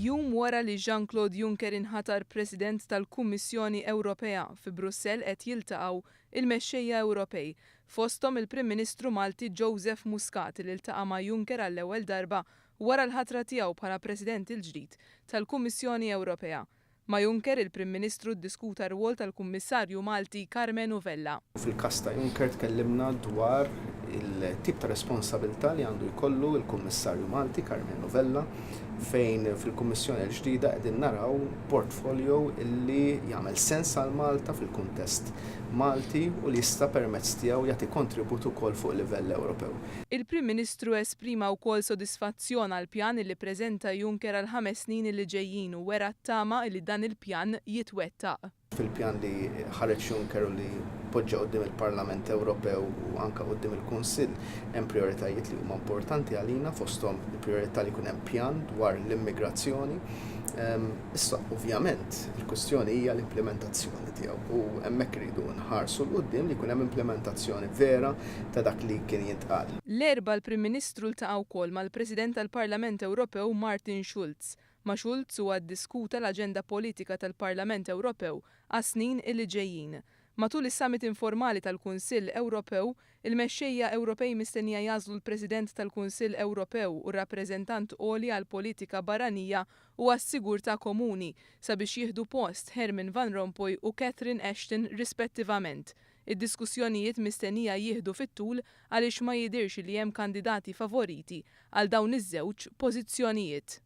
Jum wara li Jean-Claude Juncker inħatar President tal-Kummissjoni Ewropea fi Brussell qed jiltaqgħu il-mexxejja Ewropej fosthom il-Prim Ministru Malti Joseph Muscat li iltaqa' ma' Juncker għall-ewwel darba wara l-ħatra tiegħu bħala President il-ġdid tal-Kummissjoni Ewropea. Ma' Juncker il-Prim Ministru ddiskuta r-rwol tal-Kummissarju Malti Carmen Uvella. Fil-każ ta' Juncker tkellimna dwar il-tip ta' responsabilità li għandu jkollu il-Kummissarju Malti Carmen Uvella fejn fil-Kummissjoni l-ġdida qegħdin naraw portfolio illi jagħmel sens għal Malta fil-kuntest Malti u li jista' permezz tiegħu jagħti kontribut ukoll fuq livell Ewropew. Il-Prim Ministru esprima wkoll sodisfazzjon għall pjan li ppreżenta Juncker għal 5 snin li ġejjin u wera t-tama li dan il-pjan jitwettaq. Fil-pjan li ħareġ Juncker u li poġġa quddiem il-Parlament Ewropew u anke quddiem il-Kunsill hemm prijoritajiet li huma importanti għalina fosthom il-prijorità li jkun hemm pjan dwar l-immigrazzjoni. Issa ovvjament il-kwestjoni hija l-implementazzjoni tiegħu u hemmhekk iridu nħarsu l quddiem li jkun hemm implementazzjoni vera ta' dak li kien jintqal. L-erba' l-Prim Ministru ltaqa' wkoll mal-President tal-Parlament Ewropew Martin Schulz. Ma' Schulz huwa ddiskuta l-aġenda politika tal-Parlament Ewropew għas-snin li ġejjin. Matul is-summit informali tal-Kunsill Ewropew, il-mexxejja Ewropej mistennija jażlu l-President tal-Kunsill Ewropew u rappreżentant għoli għall politika barranija u għas-sigurtà komuni sabiex jieħdu post Herman Van Rompuy u Catherine Ashton rispettivament. Id-diskussjonijiet mistennija jieħdu fit-tul għaliex ma jidhirx li hemm kandidati favoriti għal dawn iż-żewġ pożizzjonijiet.